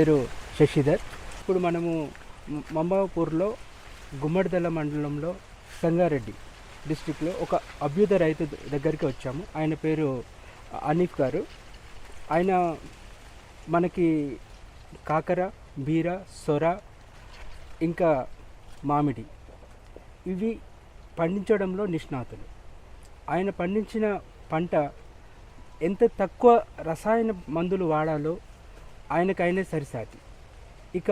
పేరు శశిధర్. ఇప్పుడు మనము మంబాపూర్లో గుమ్మడిదల మండలంలో సంగారెడ్డి డిస్టిక్లో ఒక అభ్యుదయ రైతు దగ్గరికి వచ్చాము. ఆయన పేరు అనీఫ్ గారు. ఆయన మనకి కాకర, బీర, సొర, ఇంకా మామిడి ఇవి పండించడంలో నిష్ణాతులు. ఆయన పండించిన పంట ఎంత తక్కువ రసాయన మందులు వాడాలో ఆయనకైనా సరిసాటి. ఇక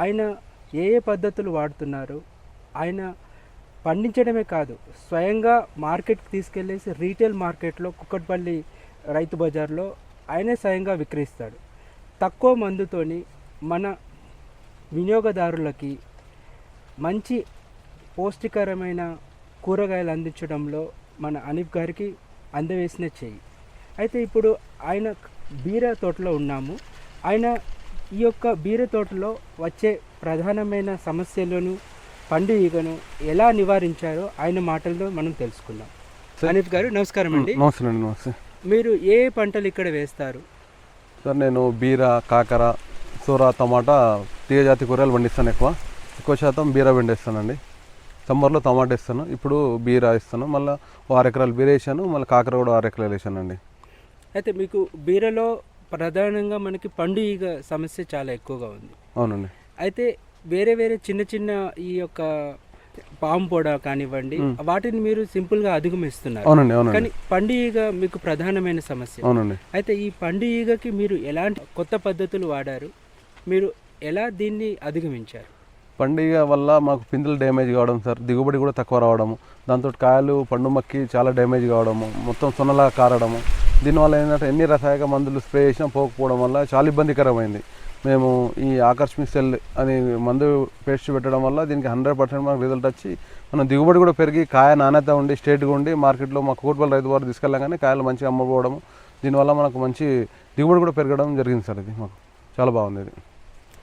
ఆయన ఏ ఏ పద్ధతులు వాడుతున్నారు, ఆయన పండించడమే కాదు స్వయంగా మార్కెట్కి తీసుకెళ్ళేసి రీటైల్ మార్కెట్లో కుక్కట్పల్లి రైతు బజార్లో ఆయనే స్వయంగా విక్రయిస్తాడు. తక్కువ మందుతోని మన వినియోగదారులకి మంచి పౌష్టికరమైన కూరగాయలు అందించడంలో మన అనీఫ్ గారికి అందవేసిన చెయ్యి. అయితే ఇప్పుడు ఆయన బీర తోటలో ఉన్నాము. ఆయన ఈ యొక్క బీర తోటలో వచ్చే ప్రధానమైన సమస్యలను, పండు ఈగను ఎలా నివారించారో ఆయన మాటల్లో మనం తెలుసుకుందాం. అనీఫ్ గారు నమస్కారం అండి. నమస్తే. మీరు ఏ పంటలు ఇక్కడ వేస్తారు? సార్ నేను బీర, కాకర, సూర, టమాటా, తీగజాతి కూరగాయలు పండిస్తాను. ఎక్కువ శాతం బీర పండిస్తానండి. సమ్మర్లో టమాటా వేస్తాను, ఇప్పుడు బీర వేస్తాను. మళ్ళీ 6 ఎకరాలు బీర వేసాను, మళ్ళీ కాకర కూడా 6 ఎకరాలు వేసానండి. అయితే మీకు బీరలో ప్రధానంగా మనకి పండు ఈగ సమస్య చాలా ఎక్కువగా ఉంది. అవునండి. అయితే వేరే వేరే చిన్న చిన్న ఈ యొక్క పాము పొడ కానివ్వండి, వాటిని మీరు సింపుల్గా అధిగమిస్తున్నారు. అవునండి. కానీ పండు ఈగ మీకు ప్రధానమైన సమస్య. అవునండి. అయితే ఈ పండు ఈగకి మీరు ఎలాంటి కొత్త పద్ధతులు వాడారు, మీరు ఎలా దీన్ని అధిగమించారు? పండుగ వల్ల మాకు పిందెలు డ్యామేజ్ కావడం సార్, దిగుబడి కూడా తక్కువ రావడము, దాంతో కాయలు పండు మక్కి చాలా డ్యామేజ్ కావడము, మొత్తం సొన్నలా కారడము. దీనివల్ల ఏంటంటే ఎన్ని రసాయక మందులు స్ప్రే చేసినా పోకపోవడం వల్ల చాలా ఇబ్బందికరమైంది. మేము ఈ ఆకర్షమిక్ సెల్ అని మందు పేస్ట్ పెట్టడం వల్ల దీనికి 100% మనకు రిజల్ట్ వచ్చి మనం దిగుబడి కూడా పెరిగి కాయ నాణ్యత ఉండి స్ట్రేట్గా ఉండి మార్కెట్లో మా కూర్పల్లి రైతు వారు తీసుకెళ్ళగానే కాయలు మంచిగా అమ్మకపోవడము, దీనివల్ల మనకు మంచి దిగుబడి కూడా పెరగడం జరిగింది సార్. ఇది మాకు చాలా బాగుంది. ఇది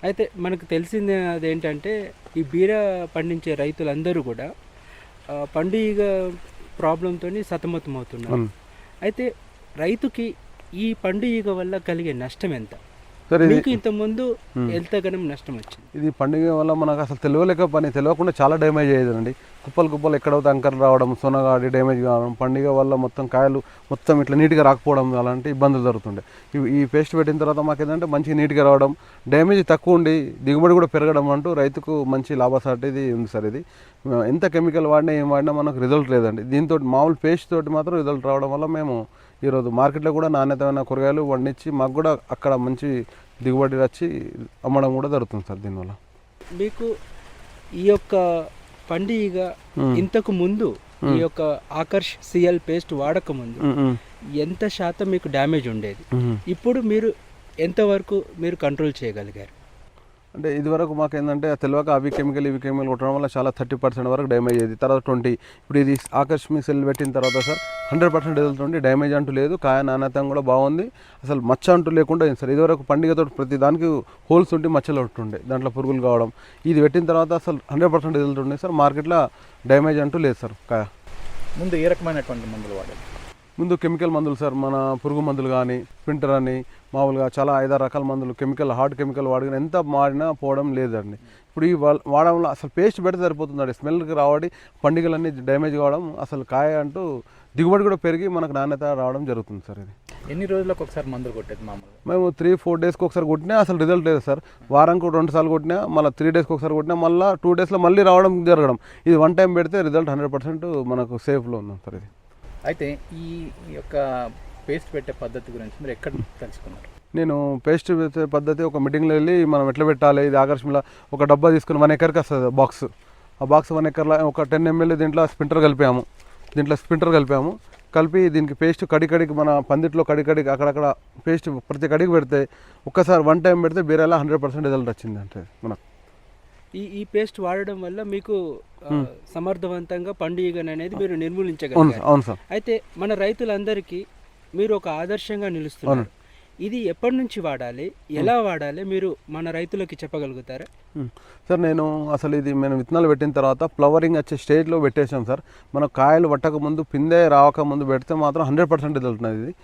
అయితే మనకు తెలిసింది అదేంటంటే ఈ బీర పండించే రైతులందరూ కూడా పండుగ ప్రాబ్లంతో సతమతమవుతున్నారు. అయితే రైతుకి ఈ పండుగ వల్ల కలిగే నష్టం ఎంత? మీకు ఇంతకుముందు ఎంతగానం నష్టం వచ్చింది? ఇది పండుగ వల్ల మనకు అసలు తెలియకుండా చాలా డ్యామేజ్ అయ్యేదండి. కుప్పలు ఎక్కడైతే అంకర్ రావడం, సొనగాడి డ్యామేజ్ కావడం, పండుగ వల్ల మొత్తం కాయలు మొత్తం ఇట్లా నీట్గా రాకపోవడం అలాంటి ఇబ్బందులు జరుగుతుండే. ఈ పేస్ట్ పెట్టిన తర్వాత మాకు ఏంటంటే మంచిగా నీట్గా రావడం, డ్యామేజ్ తక్కువ ఉండి దిగుబడి కూడా పెరగడం అంటూ రైతుకు మంచి లాభసాటిది ఉంది సార్. ఇది ఎంత కెమికల్ వాడినా ఏం వాడినా మనకు రిజల్ట్ లేదండి. దీంతో మామూలు పేస్ట్ తోటి మాత్రం రిజల్ట్ రావడం వల్ల మేము ఈరోజు మార్కెట్లో కూడా నాణ్యతమైన కూరగాయలు పండించి మాకు కూడా అక్కడ మంచి దిగుబడి వచ్చి అమ్మడం కూడా జరుగుతుంది సార్. దీనివల్ల మీకు ఈ యొక్క పండుగ ఇంతకు ముందు ఈ యొక్క ఆకర్ష్ సిఎల్ పేస్ట్ వాడక ముందు ఎంత శాతం మీకు డ్యామేజ్ ఉండేది? ఇప్పుడు మీరు ఎంతవరకు మీరు కంట్రోల్ చేయగలిగారు? అంటే ఇదివరకు మాకు ఏంటంటే తెలియక అవి కెమికల్ కొట్టడం వల్ల చాలా 30% వరకు డ్యామేజ్ అయ్యేది. తర్వాత 20. ఇప్పుడు ఇది ఆకర్షమిక్ సెల్ పెట్టిన తర్వాత సార్ 100% రిజల్ట్ ఉండి డ్యామేజ్ అంటూ లేదు. కాయ నాణ్యత కూడా బాగుంది, అసలు మచ్చ అంటూ లేకుండా అయింది సార్. ఇదివరకు పండుగతో ప్రతి దానికి హోల్స్ ఉండి మచ్చలు ఉంటుండే, దాంట్లో పురుగులు కావడం. ఇది పెట్టిన తర్వాత అసలు 100% రిజల్ట్ ఉంది సార్. మార్కెట్లో డ్యామేజ్ అంటూ లేదు సార్. కాయ ముందు ఏ రకమైనటువంటి మందులు వాడాలి? ముందు కెమికల్ మందులు సార్, మన పురుగు మందులు కానీ, స్ప్రింటర్ అని మామూలుగా చాలా 5-6 రకాల మందులు హార్డ్ కెమికల్ వాడిన ఎంత మాడినా పోవడం లేదండి. ఇప్పుడు ఈ వాడడం వల్ల అసలు పేస్ట్ పెడితే సరిపోతుందండి. స్మెల్కి రావడి పండుగలన్నీ డ్యామేజ్ కావడం, అసలు కాయ అంటూ దిగుబడి కూడా పెరిగి మనకు నాణ్యత రావడం జరుగుతుంది సార్. ఇది ఎన్ని రోజులకు ఒకసారి మందులు కొట్టేది మామూలుగా? మేము 3-4 డేస్కి ఒకసారి కొట్టినా అసలు రిజల్ట్ లేదు సార్. వారానికి 2 సార్లు కొట్టినా, మళ్ళీ 3 డేస్కి ఒకసారి కొట్టినా, మళ్ళీ 2 డేస్లో మళ్ళీ రావడం జరగడం. ఇది 1 టైం పెడితే రిజల్ట్ 100% మనకు సేఫ్లో ఉన్నాం సార్. ఇది అయితే ఈ యొక్క పేస్ట్ పెట్టే పద్ధతి గురించి మీరు ఎక్కడ తెలుసుకున్నారు? నేను పేస్ట్ పెట్టే పద్ధతి ఒక మీటింగ్లో వెళ్ళి మనం ఎట్లా పెట్టాలి, ఇది ఆకర్షణలో ఒక డబ్బా తీసుకుని 1 ఎకర్కి వస్తుంది బాక్స్. ఆ బాక్స్ 1 ఎకర్లో ఒక 10 ml దీంట్లో స్ప్రింటర్ కలిపాము. కలిపి దీనికి పేస్ట్ కడికి మన పందిట్లో కడికి అక్కడక్కడ పేస్ట్ ప్రతి కడికి పెడితే ఒక్కసారి 1 టైం పెడితే బీరలా 100% రిజల్ట్ వచ్చింది. అంటే మనకు ఈ పేస్ట్ వాడడం వల్ల మీకు సమర్థవంతంగా పండుగ అనేది మీరు నిర్మూలించగలరు. అవును సార్. అయితే మన రైతులందరికీ మీరు ఒక ఆదర్శంగా నిలుస్తున్నారు. ఇది ఎప్పటి నుంచి వాడాలి, ఎలా వాడాలి, మీరు మన రైతులకి చెప్పగలుగుతారా? సార్ నేను అసలు ఇది మేము విత్తనాలు పెట్టిన తర్వాత ఫ్లవరింగ్ వచ్చే స్టేజ్లో పెట్టేసాం సార్. మన కాయలు పట్టక ముందు, పిందె రావక ముందు పెడితే మాత్రం 100% వెళ్తున్నది. ఇది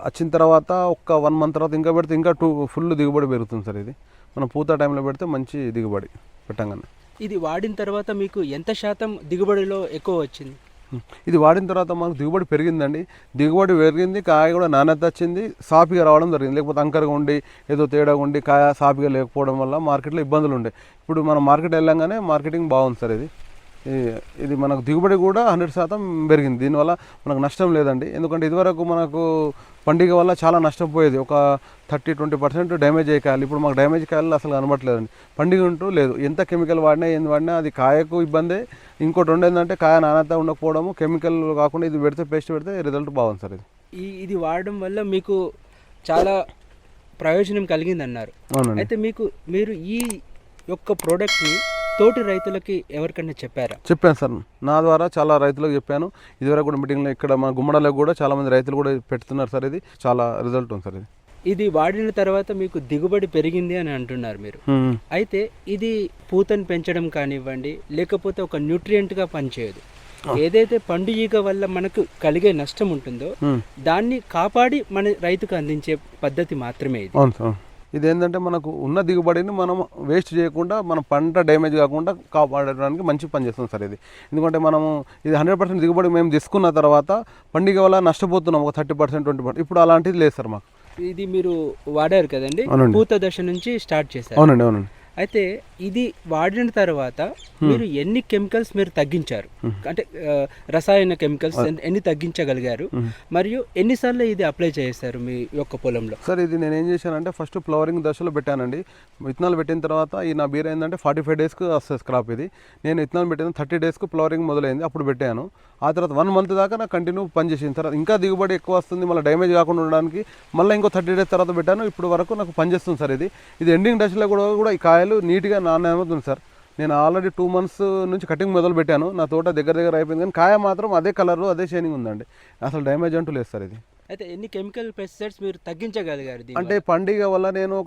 వచ్చిన తర్వాత ఒక 1 month తర్వాత ఇంకా పెడితే ఇంకా ఫుల్ దిగుబడి పెరుగుతుంది సార్. ఇది మనం పూత టైంలో పెడితే మంచి దిగుబడి పెట్టంగానే. ఇది వాడిన తర్వాత మీకు ఎంత శాతం దిగుబడిలో ఎక్కువ వచ్చింది? ఇది వాడిన తర్వాత మనకు దిగుబడి పెరిగిందండి. దిగుబడి పెరిగింది, కాయ కూడా నాణ్యత వచ్చింది, సాఫీగా రావడం జరిగింది. లేకపోతే అంకరగా ఉండి ఏదో తేడాగా ఉండి కాయ సాఫీగా లేకపోవడం వల్ల మార్కెట్లో ఇబ్బందులు ఉండే. ఇప్పుడు మనం మార్కెట్ వెళ్ళంగానే మార్కెటింగ్ బాగుంది సార్. ఇది మనకు దిగుబడి కూడా 100% పెరిగింది. దీనివల్ల మనకు నష్టం లేదండి. ఎందుకంటే ఇదివరకు మనకు పండుగ వల్ల చాలా నష్టపోయేది. ఒక 30-20% డ్యామేజ్ అయ్యే కాయలు. ఇప్పుడు మాకు డ్యామేజ్ కాయలు అసలు కనబడట్లేదండి. పండుగ ఉంటూ లేదు. ఎంత కెమికల్ వాడినా ఏంది వాడినా అది కాయకు ఇబ్బందే. ఇంకోటి ఏంటంటే కాయ నాణ్యత ఉండకపోవడము, కెమికల్ కాకుండా ఇది పెడితే పేస్ట్ పెడితే రిజల్ట్ బాగుంది సార్. ఇది వాడడం వల్ల మీకు చాలా ప్రయోజనం కలిగిందన్నారు. అవునండి. అయితే మీరు ఈ యొక్క ప్రోడక్ట్ని తోటి రైతులకి ఎవరికన్నా చెప్పారా? చెప్పాను సార్. నా ద్వారా చాలా రైతులకు చెప్పాను. ఇదివరకు కూడా మీటింగ్లో ఇక్కడ మన గుమ్మడలకు కూడా చాలా మంది రైతులు కూడా పెడుతున్నారు సార్. ఇది చాలా రిజల్ట్ ఉంది సార్. ఇది వాడిన తర్వాత మీకు దిగుబడి పెరిగింది అని అంటున్నారు మీరు. అయితే ఇది పూతను పెంచడం కానివ్వండి, లేకపోతే ఒక న్యూట్రియంట్గా పనిచేయదు. ఏదైతే పండు ఈగ వల్ల మనకు కలిగే నష్టం ఉంటుందో దాన్ని కాపాడి మన రైతుకు అందించే పద్ధతి మాత్రమే ఇది. అవును సార్. ఇది ఏంటంటే మనకు ఉన్న దిగుబడిని మనం వేస్ట్ చేయకుండా, మన పంట డ్యామేజ్ కాకుండా కాపాడడానికి మంచి పని చేస్తుంది సార్. ఇది ఎందుకంటే మనము ఇది 100% దిగుబడి మేము తీసుకున్న తర్వాత పండుగ వల్ల నష్టపోతున్నాం ఒక 30%, 20%. ఇప్పుడు అలాంటిది లేదు సార్ మాకు. ఇది మీరు వాడారు కదండి, పూత దశ నుంచి స్టార్ట్ చేశారు. అవునండి, అవునండి. అయితే ఇది వాడిన తర్వాత మీరు ఎన్ని కెమికల్స్ మీరు తగ్గించారు, అంటే రసాయన కెమికల్స్ ఎన్ని తగ్గించగలిగారు, మరియు ఎన్నిసార్లు ఇది అప్లై చేశారు మీ యొక్క పొలంలో? సార్ ఇది నేను ఏం చేశానంటే ఫస్ట్ ఫ్లవరింగ్ దశలో పెట్టానండి. విత్తనాలు పెట్టిన తర్వాత ఈ నా బీర ఏంటంటే 45 daysకి వస్తుంది క్రాప్. ఇది నేను విత్తనాలు పెట్టిన 30 daysకి ఫ్లవరింగ్ మొదలైంది, అప్పుడు పెట్టాను. ఆ తర్వాత 1 month దాకా నాకు కంటిన్యూ పనిచేసిన తర్వాత ఇంకా దిగుబడి ఎక్కువ వస్తుంది, మళ్ళీ డ్యామేజ్ కాకుండా ఉండడానికి మళ్ళీ ఇంకో 30 days తర్వాత పెట్టాను. ఇప్పుడు వరకు నాకు పనిచేస్తుంది సార్. ఇది ఎండింగ్ దశలో కూడా ఈ కాయలు నీట్గా నాణ్యత ఉంది సార్. నేను ఆల్రెడీ 2 months నుంచి కటింగ్ మొదలు పెట్టాను. నా తోట దగ్గర అయిపోయింది, కానీ కాయ మాత్రం అదే కలర్, అదే షైనింగ్ ఉందండి. అసలు డ్యామేజ్ అంటూ లేదు సార్. అయితే ఎన్ని కెమికల్ పెస్టిసైడ్స్ మీరు తగ్గించగలిగారు? అంటే పండుగ వల్ల నేను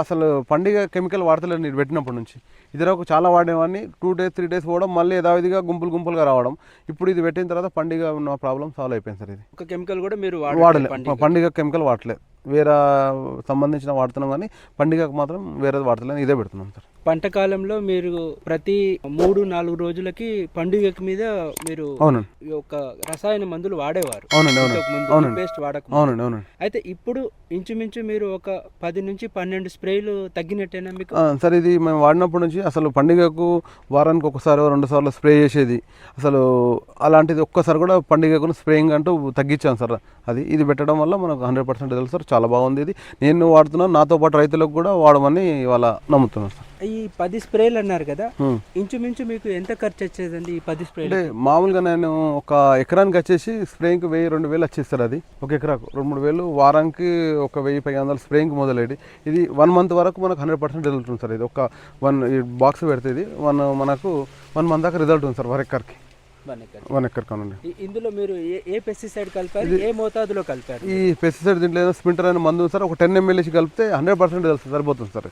అసలు పండుగ కెమికల్ వాడతలేదు నేను పెట్టినప్పటి నుంచి. ఇదివరకు చాలా వాడేవాడిని. 2 days 3 days పోవడం, మళ్ళీ యథావిధిగా గుంపులుగా రావడం. ఇప్పుడు ఇది పెట్టిన తర్వాత పండుగ ఉన్న ప్రాబ్లం సాల్వ్ అయిపోయింది సార్. ఒక కెమికల్ కూడా మీరు వాడలేదు, పండుగ కెమికల్ వాడలేదు. వేరే సంబంధించిన వాడుతున్నాం, కానీ పండుగకు మాత్రం వేరేది వాడతలేదు, ఇదే పెడుతున్నాం సార్. పంట కాలంలో మీరు ప్రతి 3-4 రోజులకి పండుగ మీద మీరు ఒక రసాయన మందులు వాడేవారు. అవునండి. అయితే ఇప్పుడు ఇంచుమించు మీరు ఒక 10 నుంచి 12 స్ప్రేలు తగ్గినట్టేనా మీకు? సార్ ఇది మేము వాడినప్పటి నుంచి అసలు పండుగకు వారానికి ఒకసారి 2 సార్లు స్ప్రే చేసేది. అసలు అలాంటిది ఒక్కసారి కూడా పండుగకు స్ప్రేయింగ్ అంటూ తగ్గించాం సార్. ఇది పెట్టడం వల్ల మనకు 100% తెలుసు సార్. చాలా బాగుంది. ఇది నేను వాడుతున్నాను, నాతో పాటు రైతులకు కూడా వాడమని ఇవాళ నమ్ముతున్నాను సార్. ఈ 10 స్ప్రేలు అన్నారు కదా, ఇంచుమించు మీకు ఎంత ఖర్చు వచ్చేదండి ఈ 10 స్ప్రేలు? అంటే మామూలుగా నేను ఒక ఎకరానికి వచ్చేసి స్ప్రేయింగ్కి 1000-2000 వచ్చేస్తారు. అది ఒక ఎకరాకు 2-3 వేలు, వారానికి ఒక 1000-1500 స్ప్రేయింగ్ మొదలైంది. ఇది 1 month వరకు మనకు 100% రిజల్ట్ ఉంది సార్. ఇది ఒక 1 బాక్స్ పెడితే ఇది మనకు 1 month దాకా రిజల్ట్ ఉంది సార్. 1 ఎకర్కి 1 ఎకర్ కానండి. ఇందులో మీరు ఏ పెస్టిసైడ్ కలిపారు, ఏ మోతాదులో కలిపారు? ఈ పెస్టిసైడ్ దీంట్లో ఏదైనా స్ప్రింటర్ అనే మందు సార్, ఒక 10 ml కలిపితే 100% రిజల్ట్ సరిపోతుంది సార్.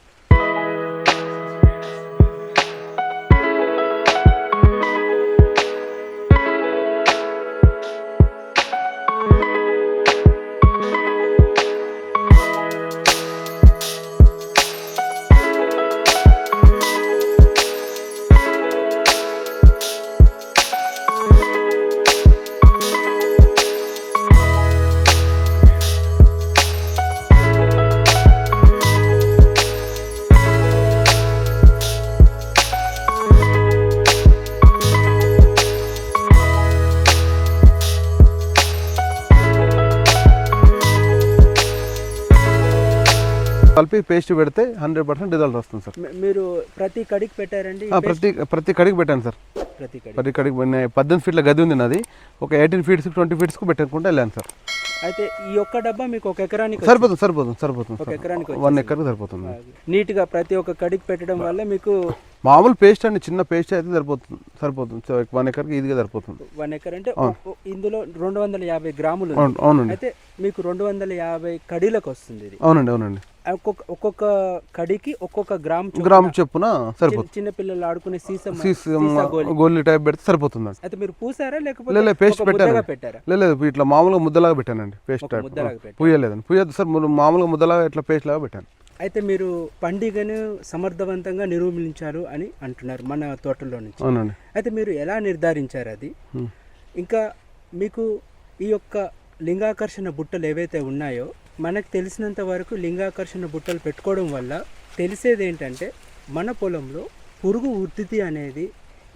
కలిపి పేస్ట్ పెడితే 100% రిజల్ట్ వస్తుంది సార్. మీరు ప్రతి కడికి పెట్టారండి? ప్రతి కడికి పెట్టాను సార్. ప్రతి కడికి 18 feet గది ఉంది నాది. ఒక 18 feet 20 feet పెట్టకుండా వెళ్ళాను సార్. అయితే ఈ ఒక్క డబ్బా మీకు ఒక ఎకరానికి సరిపోతుంది ఒక ఎకరానికి 1 ఎకర్కి సరిపోతుంది. నీట్గా ప్రతి ఒక్క కడికి పెట్టడం వల్ల మీకు మామూలు పేస్ట్ అండి, చిన్న పేస్ట్ అయితే సరిపోతుంది 1 ఎకర్కి ఈజీగా సరిపోతుంది. 1 ఎకర్ అంటే ఇందులో 250 గ్రాములు. అవునండి. అయితే మీకు 250 కడీలకు వస్తుంది ఇది. అవునండి. ఒక్కొక్క కడికి ఒక్కొక్క గ్రామ్ చెప్పున సరిపోతుంది. చిన్న పిల్లలు ఆడుకునే గోలీ టైప్ పెడితే సరిపోతుంది. అయితే మీరు పూసారా లేకపోతే పేస్ట్ పెట్టారా? లేదు, ఇట్లా మామూలుగా ముద్దలాగా పెట్టానండి. పేస్ట్ పూయలేదండి, పూయద్దు సార్, మామూలుగా ముద్దలాగా ఇట్లా పేస్ట్ లాగా పెట్టాను. అయితే మీరు పండుగను సమర్థవంతంగా నిర్మూలించారు అని అంటున్నారు మన తోటలో నుంచి. అవునండి. అయితే మీరు ఎలా నిర్ధారించారు అది? ఇంకా మీకు ఈ యొక్క లింగాకర్షణ బుట్టలు ఏవైతే ఉన్నాయో, మనకు తెలిసినంత వరకు లింగాకర్షణ బుట్టలు పెట్టుకోవడం వల్ల తెలిసేది ఏంటంటే మన పొలంలో పురుగు ఉధృతి అనేది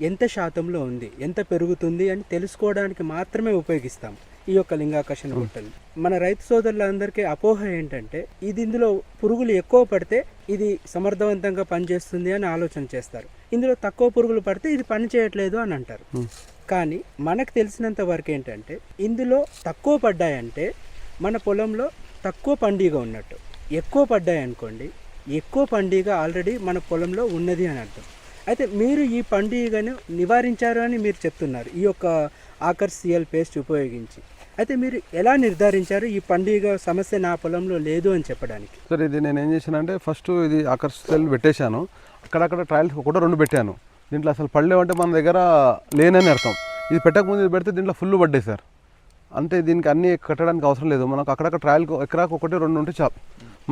ఎంత శాతంలో ఉంది, ఎంత పెరుగుతుంది అని తెలుసుకోవడానికి మాత్రమే ఉపయోగిస్తాం ఈ యొక్క లింగాకర్షణ బుట్టలు. మన రైతు సోదరులందరికీ అపోహ ఏంటంటే ఇందులో పురుగులు ఎక్కువ పడితే ఇది సమర్థవంతంగా పనిచేస్తుంది అని ఆలోచన చేస్తారు, ఇందులో తక్కువ పురుగులు పడితే ఇది పని చేయట్లేదు అని అంటారు. కానీ మనకు తెలిసినంత వరకు ఏంటంటే ఇందులో తక్కువ పడ్డాయంటే మన పొలంలో తక్కువ పండుగ ఉన్నట్టు, ఎక్కువ పడ్డాయి అనుకోండి ఎక్కువ పండుగ ఆల్రెడీ మన పొలంలో ఉన్నది అని అర్థం. అయితే మీరు ఈ పండుగను నివారించారు అని మీరు చెప్తున్నారు ఈ యొక్క ఆకర్షియల్ పేస్ట్ ఉపయోగించి. అయితే మీరు ఎలా నిర్ధారించారు ఈ పండుగ సమస్య నా పొలంలో లేదు అని చెప్పడానికి? సార్ ఇది నేను ఏం చేశానంటే ఫస్ట్ ఇది ఆకర్షియల్ పెట్టేశాను, అక్కడక్కడ ట్రయల్స్ 1-2 పెట్టాను. దీంట్లో అసలు పడలేవంటే మన దగ్గర లేనని అర్థం. ఇది పెట్టకముందు ఇది పెడితే దీంట్లో ఫుల్ పడ్డాయి సార్. అంటే దీనికి అన్నీ కట్టడానికి అవసరం లేదు, మనకు అక్కడక్కడ ట్రయల్ ఎకరాకు 1-2 ఉంటే చాలు,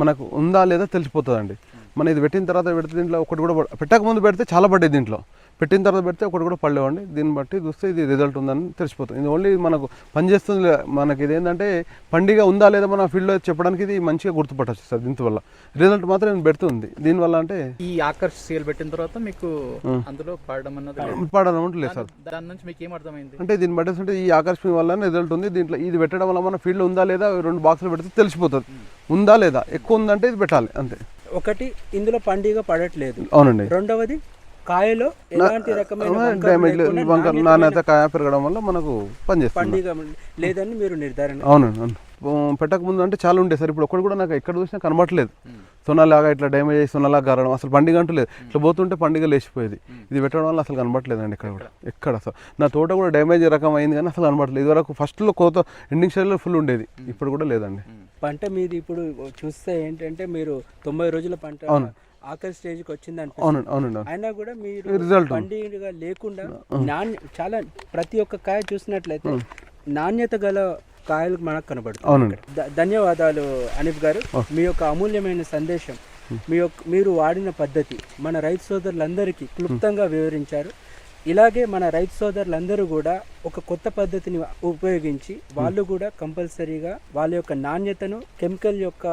మనకు ఉందా లేదా తెలిసిపోతుందండి. మనం ఇది పెట్టిన తర్వాత పెడితే దీంట్లో ఒకటి కూడా పెట్టకముందు పెడితే చాలా పడ్డాయి, దీంట్లో పెట్టిన తర్వాత పెడితే ఒకటి కూడా పడలేవండి. దీన్ని బట్టి చూస్తే ఇది రిజల్ట్ ఉందని తెలిసిపోతుంది. ఇది ఓన్లీ మనకు పనిచేస్తుంది, మనకి ఇది ఏంటంటే పండుగ ఉందా లేదా మన ఫీల్డ్లో చెప్పడానికి ఇది మంచిగా గుర్తుపట్టచ్చు సార్. దీనివల్ల రిజల్ట్ మాత్రం నేను పెడుతుంది. దీనివల్ల అంటే ఈ ఆకర్షియల్ పెట్టిన తర్వాత మీకు అందులో పడడం లేదు సార్. దాని నుంచి మీకు ఏం అర్థమైంది అంటే దీన్ని బట్టి ఈ ఆకర్షణ వల్ల రిజల్ట్ ఉంది. దీంట్లో ఇది పెట్టడం వల్ల మన ఫీల్డ్ ఉందా లేదా 2 బాక్సులు పెడితే తెలిసిపోతుంది, ఉందా లేదా. ఎక్కువ ఉందంటే ఇది పెట్టాలి అంతే. ఒకటి ఇందులో పండుగ పడట్లేదు. అవునండి. రెండవది కాయలో ఎలాంటి రకమైన నాణ్యత కాయ పెరగడం వల్ల మనకు పనిచేస్తుంది, పండుగ లేదని మీరు నిర్ధారణ. అవునండి. పెట్టక ముందు అంటే చాలా ఉండే సార్, ఇప్పుడు ఒకటి కూడా నాకు ఎక్కడ చూసినా కనబడట్లేదు. సొన్నలాగా ఇట్లా డ్యామేజ్ అయ్యి సొన్నలాగా కారడం, అసలు పండుగ అంటూ లేదు. ఇట్లా పోతుంటే పండుగ లేచిపోయేది. ఇది పెట్టడం వల్ల అసలు కనబడట్లేదండి ఇక్కడ కూడా, ఎక్కడ అసలు. నా తోట కూడా డ్యామేజ్ రకం అయింది కానీ అసలు కనబడట్లేదు. ఇదివరకు ఫస్ట్లో కోత ఎండింగ్ స్టైల్లో ఫుల్ ఉండేది, ఇప్పుడు కూడా లేదండి. పంట మీది ఇప్పుడు చూస్తే ఏంటంటే మీరు 90 రోజుల పంట ఆఖరి స్టేజ్కి వచ్చిందంటే, అయినా కూడా మీరు రిజల్ట్ పండుగ లేకుండా చాలా ప్రతి ఒక్క కాయ చూసినట్లయితే నాణ్యత గల కాయలు మనకు కనబడుతుంది. ధన్యవాదాలు అనిఫ్ గారు, మీ యొక్క అమూల్యమైన సందేశం, మీరు వాడిన పద్ధతి మన రైతు సోదరులందరికీ క్లుప్తంగా వివరించారు. ఇలాగే మన రైతు సోదరులందరూ కూడా ఒక కొత్త పద్ధతిని ఉపయోగించి వాళ్ళు కూడా కంపల్సరీగా వాళ్ళ యొక్క నాణ్యతను, కెమికల్ యొక్క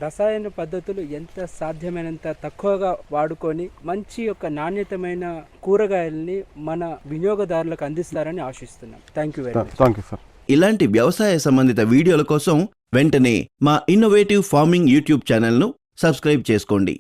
రసాయన పద్ధతులు ఎంత సాధ్యమైనంత తక్కువగా వాడుకొని మంచి యొక్క నాణ్యతమైన కూరగాయలని మన వినియోగదారులకు అందిస్తారని ఆశిస్తున్నాం. Thank you very much. Thank you sir. ఇలాంటి వ్యవసాయ సంబంధిత వీడియోల కోసం వెంటనే మా ఇన్నోవేటివ్ ఫార్మింగ్ యూట్యూబ్ ఛానల్ను సబ్స్క్రైబ్ చేసుకోండి.